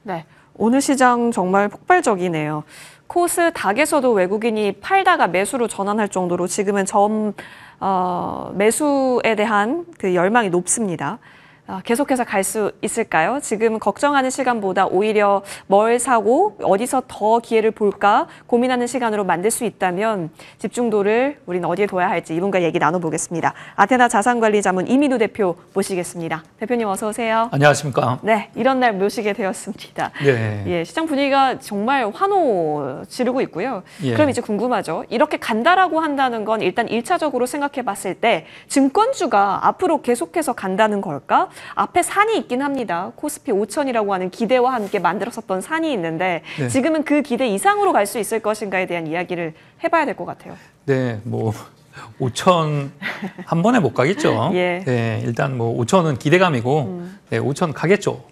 네, 오늘 시장 정말 폭발적이네요. 코스닥에서도 외국인이 팔다가 매수로 전환할 정도로 지금은 매수에 대한 그 열망이 높습니다. 계속해서 갈 수 있을까요? 지금 걱정하는 시간보다 오히려 뭘 사고 어디서 더 기회를 볼까 고민하는 시간으로 만들 수 있다면 집중도를 우리는 어디에 둬야 할지 이분과 얘기 나눠보겠습니다. 아테나 자산관리자문 이민우 대표 모시겠습니다. 대표님 어서 오세요. 안녕하십니까. 네, 이런 날 모시게 되었습니다. 네. 예, 시장 분위기가 정말 환호 지르고 있고요. 예. 그럼 이제 궁금하죠. 이렇게 간다라고 한다는 건 일단 1차적으로 생각해 봤을 때 증권주가 앞으로 계속해서 간다는 걸까? 앞에 산이 있긴 합니다. 코스피 5천이라고 하는 기대와 함께 만들었었던 산이 있는데 네. 지금은 그 기대 이상으로 갈 수 있을 것인가에 대한 이야기를 해봐야 될 것 같아요. 네, 뭐 5천 한 번에 못 가겠죠. 예. 네, 일단 뭐 5천은 기대감이고 네, 5천 가겠죠.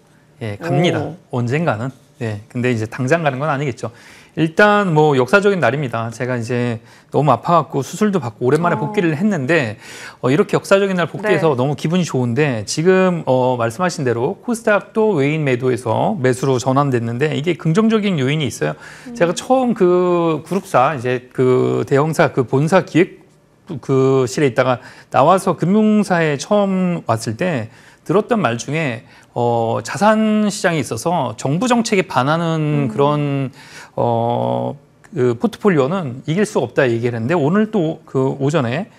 예, 갑니다. 오. 언젠가는. 네, 근데 이제 당장 가는 건 아니겠죠. 일단 뭐 역사적인 날입니다. 제가 이제 너무 아파갖고 수술도 받고 오랜만에 복귀를 했는데 이렇게 역사적인 날 복귀해서 네. 너무 기분이 좋은데 지금 말씀하신 대로 코스닥도 외인 매도에서 매수로 전환됐는데 이게 긍정적인 요인이 있어요. 제가 처음 그 그룹사 이제 그 대형사 그 본사 기획 그 실에 있다가 나와서 금융사에 처음 왔을 때 들었던 말 중에 자산 시장에 있어서 정부 정책에 반하는 그런 그 포트폴리오는 이길 수 없다 얘기를 했는데 오늘 또 그 오전에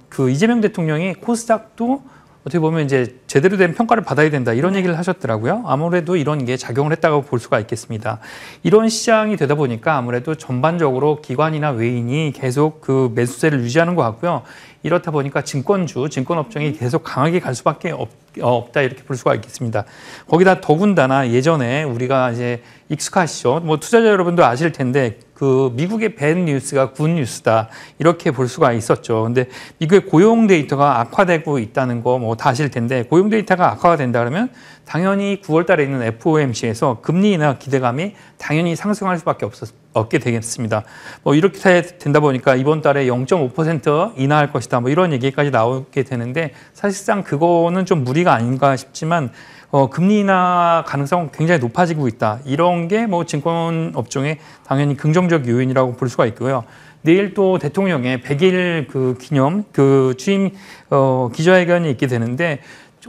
그 이재명 대통령이 코스닥도 어떻게 보면 이제 제대로 된 평가를 받아야 된다 이런 얘기를 하셨더라고요. 아무래도 이런 게 작용을 했다고 볼 수가 있겠습니다. 이런 시장이 되다 보니까 아무래도 전반적으로 기관이나 외인이 계속 그 매수세를 유지하는 것 같고요. 이렇다 보니까 증권주, 증권업종이 계속 강하게 갈 수밖에 없다 이렇게 볼 수가 있겠습니다. 거기다 더군다나 예전에 우리가 이제 익숙하시죠. 뭐 투자자 여러분도 아실 텐데 그 미국의 밴 뉴스가 굿 뉴스다 이렇게 볼 수가 있었죠. 근데 미국의 고용 데이터가 악화되고 있다는 거 뭐 다 아실 텐데 고용 데이터가 악화가 된다 그러면 당연히 9월 달에 있는 FOMC에서 금리 인하 기대감이 당연히 상승할 수밖에 없게 되겠습니다. 뭐 이렇게 된다 보니까 이번 달에 0.5% 인하할 것이다. 뭐 이런 얘기까지 나오게 되는데 사실상 그거는 좀 무리가 아닌가 싶지만 금리 인하 가능성은 굉장히 높아지고 있다. 이런 게 뭐 증권 업종의 당연히 긍정적 요인이라고 볼 수가 있고요. 내일 또 대통령의 100일 그 기념 그 취임 기자회견이 있게 되는데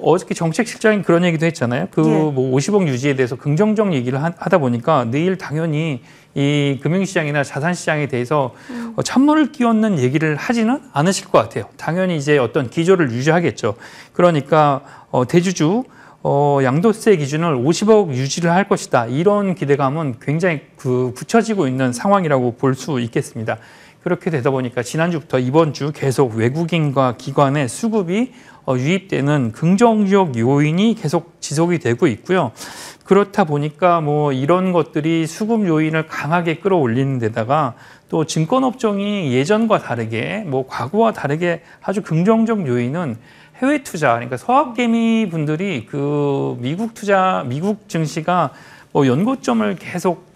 어저께 정책실장이 그런 얘기도 했잖아요. 그 뭐 50억 유지에 대해서 긍정적 얘기를 하다 보니까 내일 당연히 이 금융시장이나 자산시장에 대해서 찬물을 끼얹는 얘기를 하지는 않으실 것 같아요. 당연히 이제 어떤 기조를 유지하겠죠. 그러니까 대주주 양도세 기준을 50억 유지를 할 것이다. 이런 기대감은 굉장히 굳혀지고 있는 상황이라고 볼 수 있겠습니다. 그렇게 되다 보니까 지난주부터 이번 주 계속 외국인과 기관의 수급이 유입되는 긍정적 요인이 계속 지속이 되고 있고요. 그렇다 보니까 뭐 이런 것들이 수급 요인을 강하게 끌어올리는 데다가 또 증권업종이 예전과 다르게 뭐 과거와 다르게 아주 긍정적 요인은 해외 투자, 그러니까 서학개미 분들이 그 미국 증시가 뭐 연고점을 계속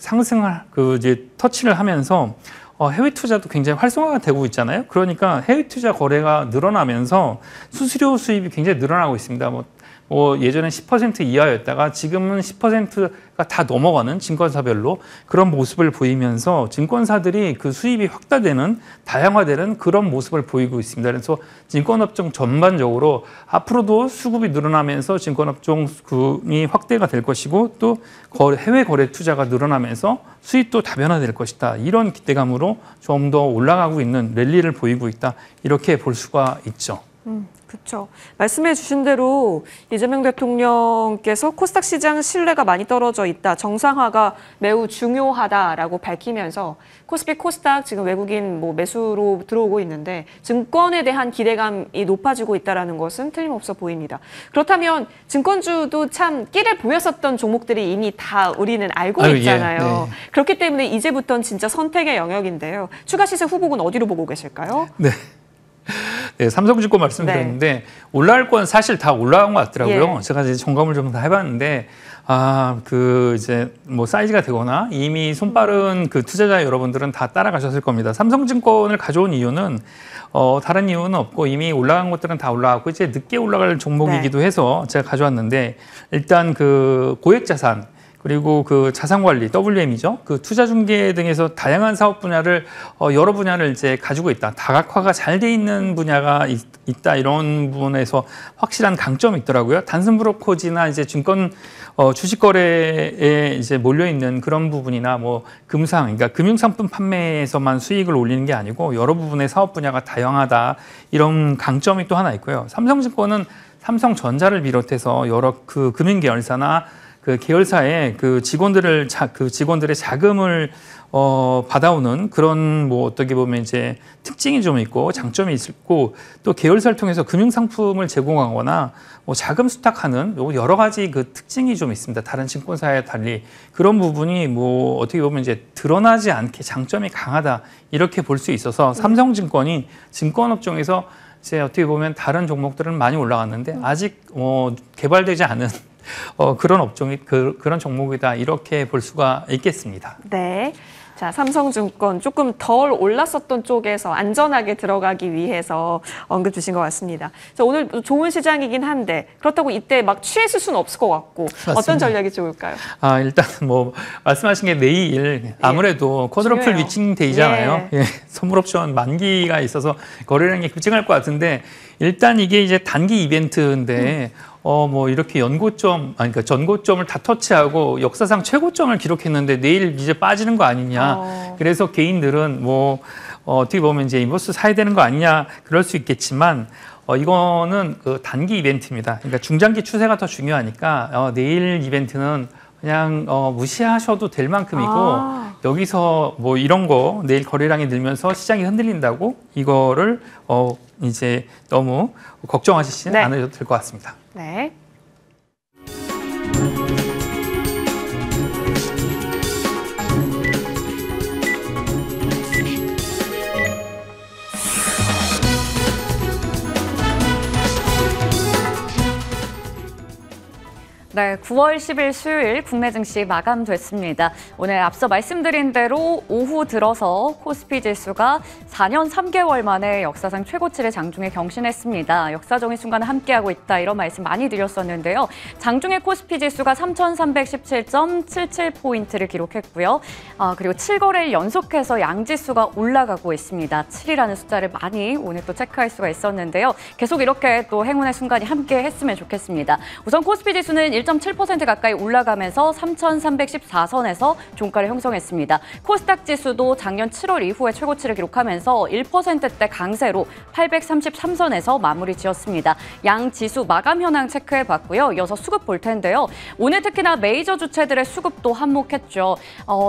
이제 터치를 하면서 해외 투자도 굉장히 활성화가 되고 있잖아요. 그러니까 해외 투자 거래가 늘어나면서 수수료 수입이 굉장히 늘어나고 있습니다. 뭐 예전엔 10% 이하였다가 지금은 10%가 다 넘어가는 증권사별로 그런 모습을 보이면서 증권사들이 그 수입이 확대되는 다양화되는 그런 모습을 보이고 있습니다. 그래서 증권업종 전반적으로 앞으로도 수급이 늘어나면서 증권업종이 확대가 될 것이고 또 해외 거래 투자가 늘어나면서 수입도 다변화될 것이다. 이런 기대감으로 좀 더 올라가고 있는 랠리를 보이고 있다. 이렇게 볼 수가 있죠. 그렇죠. 말씀해 주신 대로 이재명 대통령께서 코스닥 시장 신뢰가 많이 떨어져 있다. 정상화가 매우 중요하다라고 밝히면서 코스피 코스닥 지금 외국인 뭐 매수로 들어오고 있는데 증권에 대한 기대감이 높아지고 있다는 것은 틀림없어 보입니다. 그렇다면 증권주도 참 끼를 보였었던 종목들이 이미 다 우리는 알고 있잖아요. 예, 네. 그렇기 때문에 이제부터는 진짜 선택의 영역인데요. 추가 시세 후보군 어디로 보고 계실까요? 네. 네, 삼성증권 말씀드렸는데 올라갈 건 사실 다 올라간 것 같더라고요. 예. 제가 이제 점검을 좀 다 해봤는데 이제 뭐 사이즈가 되거나 이미 손빠른 그 투자자 여러분들은 다 따라가셨을 겁니다. 삼성증권을 가져온 이유는 다른 이유는 없고 이미 올라간 것들은 다 올라갔고 이제 늦게 올라갈 종목이기도 해서 제가 가져왔는데 일단 그 고액자산 그리고 그 자산관리 WM이죠. 그 투자중개 등에서 다양한 사업 분야를 여러 분야를 이제 가지고 있다. 다각화가 잘 돼 있는 분야가 있다. 이런 부분에서 확실한 강점이 있더라고요. 단순 브로커지나 이제 증권 주식 거래에 이제 몰려 있는 그런 부분이나 뭐 금상, 그러니까 금융상품 판매에서만 수익을 올리는 게 아니고 여러 부분의 사업 분야가 다양하다. 이런 강점이 또 하나 있고요. 삼성증권은 삼성전자를 비롯해서 여러 그 금융 계열사나 그 계열사의 그 직원들의 자금을 받아오는 그런 뭐 어떻게 보면 이제 특징이 좀 있고 장점이 있고 또 계열사를 통해서 금융 상품을 제공하거나 뭐 자금 수탁하는 여러 가지 그 특징이 좀 있습니다. 다른 증권사에 달리 그런 부분이 뭐 어떻게 보면 이제 드러나지 않게 장점이 강하다 이렇게 볼 수 있어서 삼성증권이 증권업종에서 이제 어떻게 보면 다른 종목들은 많이 올라갔는데 아직 개발되지 않은 그런 업종이 그런 종목이다 이렇게 볼 수가 있겠습니다. 네. 자, 삼성증권 조금 덜 올랐었던 쪽에서 안전하게 들어가기 위해서 언급 주신 것 같습니다. 자, 오늘 좋은 시장이긴 한데 그렇다고 이때 막 취했을 수는 없을 것 같고 맞습니다. 어떤 전략이 좋을까요? 일단 뭐 말씀하신 게 내일 아무래도 쿼드러플 중요해요. 위칭 데이잖아요. 예, 선물 옵션 만기가 있어서 거래량이 급증할 것 같은데 일단 이게 이제 단기 이벤트인데 뭐 이렇게 그러니까 전고점을 다 터치하고 역사상 최고점을 기록했는데 내일 이제 빠지는 거 아니냐. 그래서 개인들은 뭐 어떻게 보면 이제 인버스 사야 되는 거 아니냐 그럴 수 있겠지만 이거는 그 단기 이벤트입니다. 그러니까 중장기 추세가 더 중요하니까 내일 이벤트는 그냥 무시하셔도 될 만큼이고 여기서 뭐 이런 거 내일 거래량이 늘면서 시장이 흔들린다고 이거를 이제 너무 걱정하시지는 않으셔도 될 것 같습니다. 네. 네, 9월 10일 수요일 국내 증시 마감됐습니다. 오늘 앞서 말씀드린 대로 오후 들어서 코스피 지수가 4년 3개월 만에 역사상 최고치를 장중에 경신했습니다. 역사적인 순간을 함께하고 있다 이런 말씀 많이 드렸었는데요. 장중에 코스피 지수가 3,317.77포인트를 기록했고요. 그리고 7거래일 연속해서 양지수가 올라가고 있습니다. 7이라는 숫자를 많이 오늘 또 체크할 수가 있었는데요. 계속 이렇게 또 행운의 순간이 함께 했으면 좋겠습니다. 우선 코스피 지수는 1.7% 가까이 올라가면서 3,314선에서 종가를 형성했습니다. 코스닥 지수도 작년 7월 이후에 최고치를 기록하면서 1%대 강세로 833선에서 마무리 지었습니다. 양 지수 마감 현황 체크해봤고요. 이어서 수급 볼 텐데요. 오늘 특히나 메이저 주체들의 수급도 한몫했죠.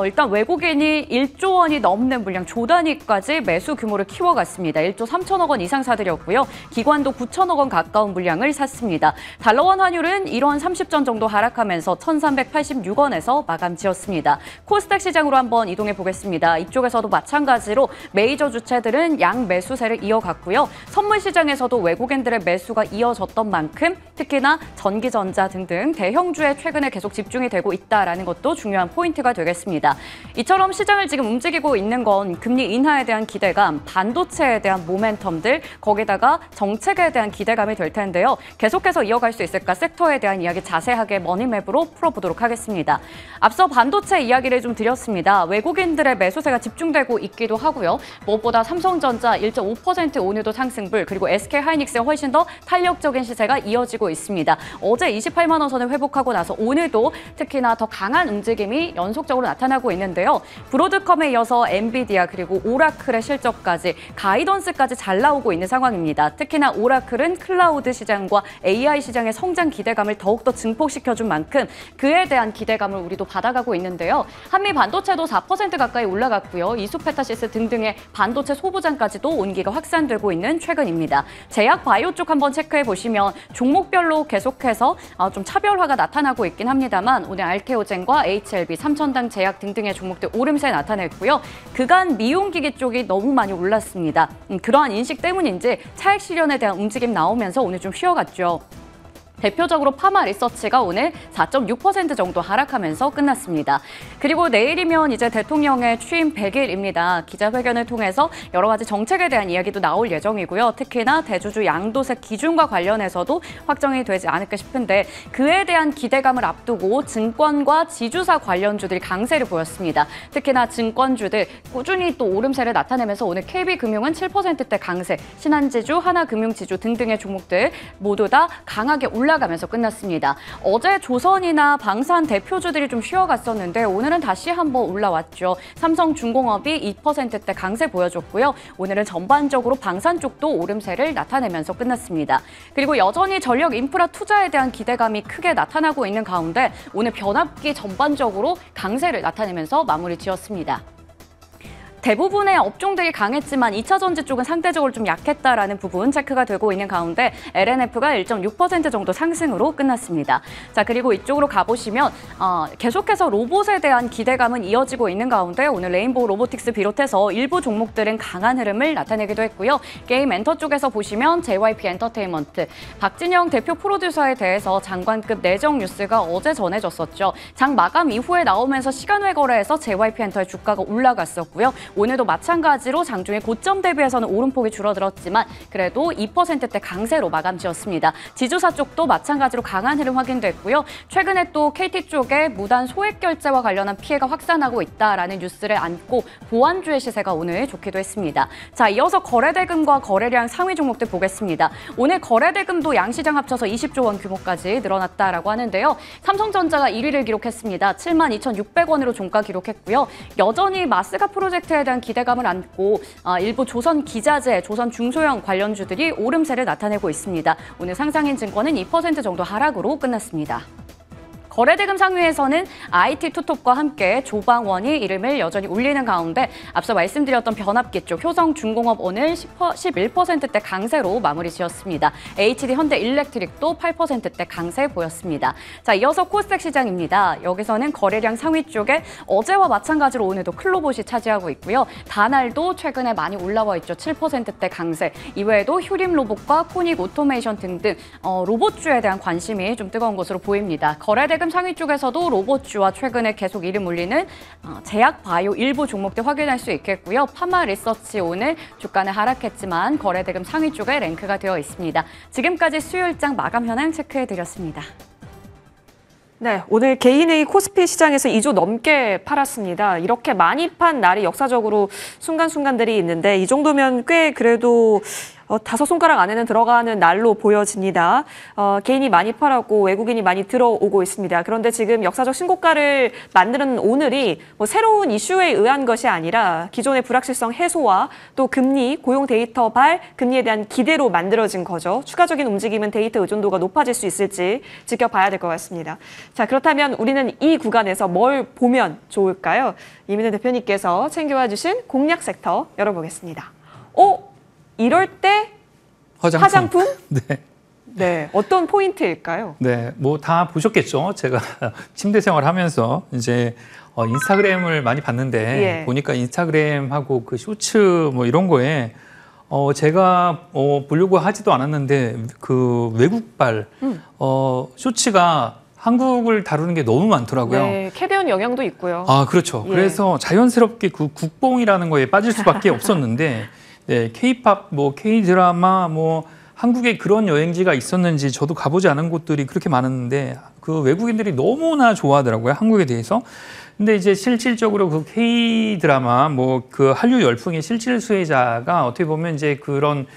일단 외국인이 1조 원이 넘는 물량 조 단위까지 매수 규모를 키워갔습니다. 1조 3천억 원 이상 사들였고요. 기관도 9천억 원 가까운 물량을 샀습니다. 달러원 환율은 1원 30전 정도 하락하면서 1,386원에서 마감 지었습니다. 코스닥 시장으로 한번 이동해 보겠습니다. 이쪽에서도 마찬가지로 메이저 주체들은 양 매수세를 이어갔고요. 선물 시장에서도 외국인들의 매수가 이어졌던 만큼 특히나 전기전자 등등 대형주에 최근에 계속 집중이 되고 있다는 것도 중요한 포인트가 되겠습니다. 이처럼 시장을 지금 움직이고 있는 건 금리 인하에 대한 기대감, 반도체에 대한 모멘텀들, 거기다가 정책에 대한 기대감이 될 텐데요. 계속해서 이어갈 수 있을까 섹터에 대한 이야기 자세하게 머니맵으로 풀어보도록 하겠습니다. 앞서 반도체 이야기를 좀 드렸습니다. 외국인들의 매수세가 집중되고 있기도 하고요. 무엇보다 삼성전자 1.5% 오늘도 상승불, 그리고 SK하이닉스의 훨씬 더 탄력적인 시세가 이어지고 있습니다. 어제 28만 원 선을 회복하고 나서 오늘도 특히나 더 강한 움직임이 연속적으로 나타나고 있는데요. 브로드컴에 이어서 엔비디아 그리고 오라클의 실적까지 가이던스까지 잘 나오고 있는 상황입니다. 특히나 오라클은 클라우드 시장과 AI 시장의 성장 기대감을 더욱더 증폭시켜준 만큼 그에 대한 기대감을 우리도 받아가고 있는데요. 한미 반도체도 4% 가까이 올라갔고요. 이수페타시스 등등의 반도체 소부장까지도 온기가 확산되고 있는 최근입니다. 제약 바이오 쪽 한번 체크해 보시면 종목별로 계속해서 좀 차별화가 나타나고 있긴 합니다만 오늘 알케오젠과 HLB, 삼천당 제약 등등의 종목들 오름세 나타냈고요. 그간 미용기기 쪽이 너무 많이 올랐습니다. 그러한 인식 때문인지 차익 실현에 대한 움직임 나오면서 오늘 좀 쉬어갔죠. 대표적으로 파마 리서치가 오늘 4.6% 정도 하락하면서 끝났습니다. 그리고 내일이면 이제 대통령의 취임 100일입니다. 기자회견을 통해서 여러 가지 정책에 대한 이야기도 나올 예정이고요. 특히나 대주주 양도세 기준과 관련해서도 확정이 되지 않을까 싶은데 그에 대한 기대감을 앞두고 증권과 지주사 관련주들이 강세를 보였습니다. 특히나 증권주들 꾸준히 또 오름세를 나타내면서 오늘 KB금융은 7%대 강세, 신한지주, 하나금융지주 등등의 종목들 모두 다 강하게 올라가면서 끝났습니다. 어제 조선이나 방산 대표주들이 좀 쉬어갔었는데 오늘은 다시 한번 올라왔죠. 삼성중공업이 2%대 강세 보여줬고요. 오늘은 전반적으로 방산 쪽도 오름세를 나타내면서 끝났습니다. 그리고 여전히 전력 인프라 투자에 대한 기대감이 크게 나타나고 있는 가운데 오늘 변압기 전반적으로 강세를 나타내면서 마무리 지었습니다. 대부분의 업종들이 강했지만 2차 전지 쪽은 상대적으로 좀 약했다라는 부분 체크가 되고 있는 가운데 LNF가 1.6% 정도 상승으로 끝났습니다. 자, 그리고 이쪽으로 가보시면 계속해서 로봇에 대한 기대감은 이어지고 있는 가운데 오늘 레인보우 로보틱스 비롯해서 일부 종목들은 강한 흐름을 나타내기도 했고요. 게임 엔터 쪽에서 보시면 JYP 엔터테인먼트, 박진영 대표 프로듀서에 대해서 장관급 내정 뉴스가 어제 전해졌었죠. 장 마감 이후에 나오면서 시간외 거래에서 JYP 엔터의 주가가 올라갔었고요. 오늘도 마찬가지로 장중에 고점 대비해서는 오름폭이 줄어들었지만 그래도 2%대 강세로 마감 지었습니다. 지주사 쪽도 마찬가지로 강한 흐름 확인됐고요. 최근에 또 KT 쪽에 무단 소액 결제와 관련한 피해가 확산하고 있다라는 뉴스를 안고 보안주의 시세가 오늘 좋기도 했습니다. 자, 이어서 거래대금과 거래량 상위 종목들 보겠습니다. 오늘 거래대금도 양시장 합쳐서 20조 원 규모까지 늘어났다라고 하는데요. 삼성전자가 1위를 기록했습니다. 72,600원으로 종가 기록했고요. 여전히 마스가 프로젝트에 대한 기대감을 안고 일부 조선 기자재, 조선 중소형 관련주들이 오름세를 나타내고 있습니다. 오늘 상장인 증권은 2% 정도 하락으로 끝났습니다. 거래대금 상위에서는 IT 투톱과 함께 조방원이 이름을 여전히 울리는 가운데 앞서 말씀드렸던 변압기 쪽 효성중공업 오늘 11%대 강세로 마무리 지었습니다. HD 현대일렉트릭도 8%대 강세 보였습니다. 자, 이어서 코스닥 시장입니다. 여기서는 거래량 상위 쪽에 어제와 마찬가지로 오늘도 클로봇이 차지하고 있고요. 다날도 최근에 많이 올라와 있죠. 7%대 강세. 이외에도 휴림로봇과 코닉 오토메이션 등등 로봇주에 대한 관심이 좀 뜨거운 것으로 보입니다. 거래대금 상위 쪽에서도 로봇주와 최근에 계속 이름 울리는 제약 바이오 일부 종목들 확인할 수 있겠고요. 파마 리서치 오늘 주가는 하락했지만 거래대금 상위 쪽에 랭크가 되어 있습니다. 지금까지 수요일장 마감 현황 체크해드렸습니다. 네, 오늘 개인의 코스피 시장에서 2조 넘게 팔았습니다. 이렇게 많이 판 날이 역사적으로 순간순간들이 있는데 이 정도면 꽤 그래도 다섯 손가락 안에는 들어가는 날로 보여집니다. 개인이 많이 팔았고 외국인이 많이 들어오고 있습니다. 그런데 지금 역사적 신고가를 만드는 오늘이 새로운 이슈에 의한 것이 아니라 기존의 불확실성 해소와 또 금리, 고용 데이터 발, 금리에 대한 기대로 만들어진 거죠. 추가적인 움직임은 데이터 의존도가 높아질 수 있을지 지켜봐야 될 것 같습니다. 자, 그렇다면 우리는 이 구간에서 뭘 보면 좋을까요? 이민우 대표님께서 챙겨와 주신 공략 섹터 열어보겠습니다. 이럴 때 화장품? 네. 네, 어떤 포인트일까요? 네, 뭐 다 보셨겠죠. 제가 침대 생활하면서 이제 인스타그램을 많이 봤는데 예. 보니까 인스타그램하고 그 쇼츠 뭐 이런 거에 제가 보려고 하지도 않았는데 그 외국발 쇼츠가 한국을 다루는 게 너무 많더라고요. 네, 캐비언 영향도 있고요. 아, 그렇죠. 예. 그래서 자연스럽게 그 국뽕이라는 거에 빠질 수밖에 없었는데 네, K-팝, 뭐 K-드라마, 뭐 한국에 그런 여행지가 있었는지 저도 가보지 않은 곳들이 그렇게 많았는데 그 외국인들이 너무나 좋아하더라고요, 한국에 대해서. 근데 이제 실질적으로 그 K-드라마, 뭐 그 한류 열풍의 실질 수혜자가 어떻게 보면 이제 그런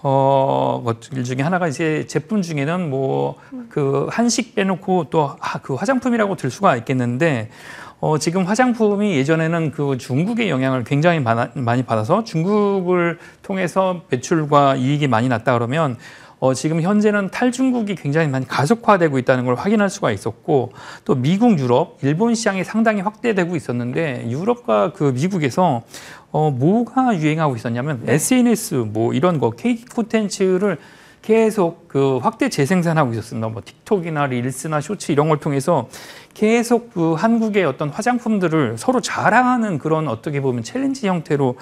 것들 중에 하나가 이제 제품 중에는 뭐 그 한식 빼놓고 또 그 화장품이라고 들 수가 있겠는데 지금 화장품이 예전에는 그 중국의 영향을 굉장히 많이 받아서 중국을 통해서 매출과 이익이 많이 났다 그러면 지금 현재는 탈중국이 굉장히 많이 가속화되고 있다는 걸 확인할 수가 있었고 또 미국, 유럽, 일본 시장이 상당히 확대되고 있었는데 유럽과 그 미국에서 뭐가 유행하고 있었냐면 SNS 뭐 이런 거 K 콘텐츠를 계속 그 확대 재생산하고 있었습니다. 뭐 틱톡이나 릴스나 쇼츠 이런 걸 통해서 계속 그 한국의 어떤 화장품들을 서로 자랑하는 그런 어떻게 보면 챌린지 형태로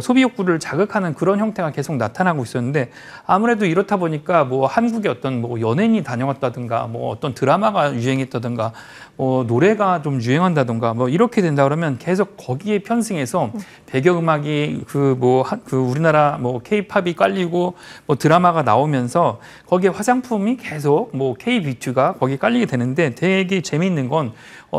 소비 욕구를 자극하는 그런 형태가 계속 나타나고 있었는데 아무래도 이렇다 보니까 뭐 한국의 어떤 뭐 연예인이 다녀왔다든가 뭐 어떤 드라마가 유행했다든가 노래가 좀 유행한다든가 뭐 이렇게 된다 그러면 계속 거기에 편승해서 배경음악이 그 우리나라 뭐 K-팝이 깔리고 뭐 드라마가 나오면서 거기에 화장품이 계속 뭐 K-뷰티가 거기에 깔리게 되는데 되게 재미있는 건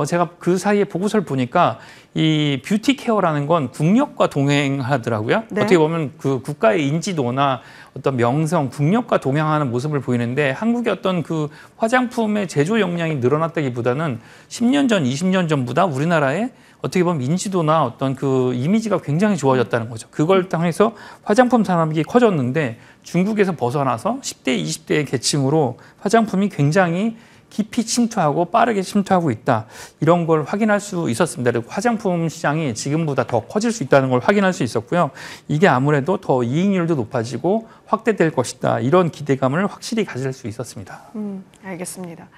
제가 그 사이에 보고서를 보니까 이 뷰티 케어라는 건 국력과 동행하더라고요. 네. 어떻게 보면 그 국가의 인지도나 어떤 명성, 국력과 동행하는 모습을 보이는데 한국의 어떤 그 화장품의 제조 역량이 늘어났다기보다는 10년 전, 20년 전보다 우리나라의 어떻게 보면 인지도나 어떤 그 이미지가 굉장히 좋아졌다는 거죠. 그걸 통해서 화장품 산업이 커졌는데 중국에서 벗어나서 10대, 20대의 계층으로 화장품이 굉장히 깊이 침투하고 빠르게 침투하고 있다. 이런 걸 확인할 수 있었습니다. 그리고 화장품 시장이 지금보다 더 커질 수 있다는 걸 확인할 수 있었고요. 이게 아무래도 더 이익률도 높아지고 확대될 것이다. 이런 기대감을 확실히 가질 수 있었습니다. 알겠습니다.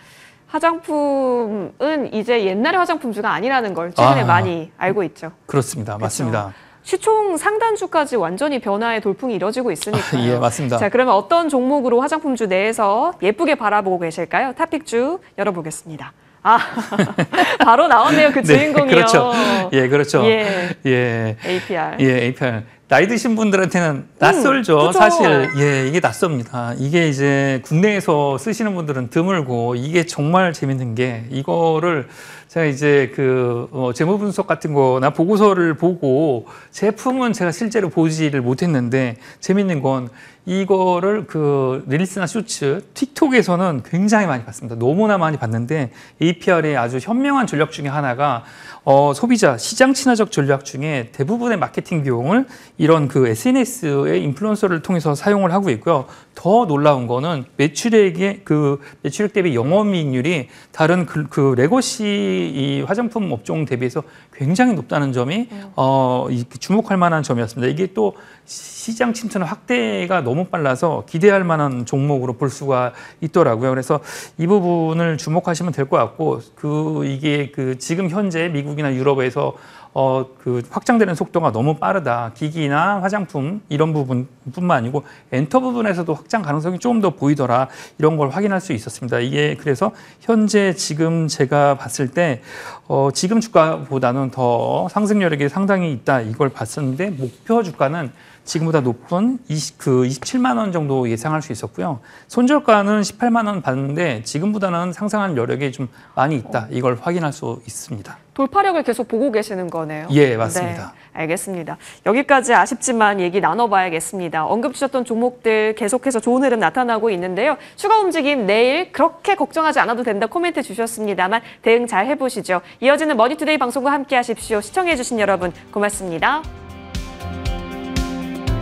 화장품은 이제 옛날의 화장품주가 아니라는 걸 최근에 많이 알고 있죠. 그렇습니다. 맞습니다. 시총 상단주까지 완전히 변화의 돌풍이 이뤄지고 있으니까요. 예, 맞습니다. 자, 그러면 어떤 종목으로 화장품주 내에서 예쁘게 바라보고 계실까요? 탑픽주 열어보겠습니다. 바로 나왔네요. 그 주인공이요. 네, 그렇죠. 예, 그렇죠. 예. APR. 예, APR. 나이 드신 분들한테는 낯설죠. 그쵸. 사실 이게 낯섭니다. 이게 이제 국내에서 쓰시는 분들은 드물고 이게 정말 재밌는 게 이거를 제가 이제 그 재무 분석 같은 거나 보고서를 보고 제품은 제가 실제로 보지를 못했는데 재밌는 건 이거를 그 릴스나 쇼츠, 틱톡에서는 굉장히 많이 봤습니다. 너무나 많이 봤는데 APR의 아주 현명한 전략 중에 하나가 소비자 시장 친화적 전략 중에 대부분의 마케팅 비용을 이런 그 SNS의 인플루언서를 통해서 사용을 하고 있고요. 더 놀라운 거는 매출액 대비 영업이익률이 다른 그 레거시 이 화장품 업종 대비해서 굉장히 높다는 점이 주목할 만한 점이었습니다. 이게 또 시장 침투는 확대가 너무 빨라서 기대할 만한 종목으로 볼 수가 있더라고요. 그래서 이 부분을 주목하시면 될 것 같고 이게 지금 현재 미국이나 유럽에서 그 확장되는 속도가 너무 빠르다. 기기나 화장품 이런 부분뿐만 아니고 엔터 부분에서도 확장 가능성이 조금 더 보이더라. 이런 걸 확인할 수 있었습니다. 이게 그래서 현재 지금 제가 봤을 때 지금 주가보다는 더 상승 여력이 상당히 있다. 이걸 봤었는데 목표 주가는 지금보다 높은 27만 원 정도 예상할 수 있었고요. 손절가는 18만 원 봤는데 지금보다는 상승한 여력이 좀 많이 있다. 이걸 확인할 수 있습니다. 돌파력을 계속 보고 계시는 거네요. 예, 맞습니다. 네, 알겠습니다. 여기까지 아쉽지만 얘기 나눠봐야겠습니다. 언급 주셨던 종목들 계속해서 좋은 흐름 나타나고 있는데요. 추가 움직임 내일 그렇게 걱정하지 않아도 된다 코멘트 주셨습니다만 대응 잘 해보시죠. 이어지는 머니투데이 방송과 함께 하십시오. 시청해주신 여러분 고맙습니다.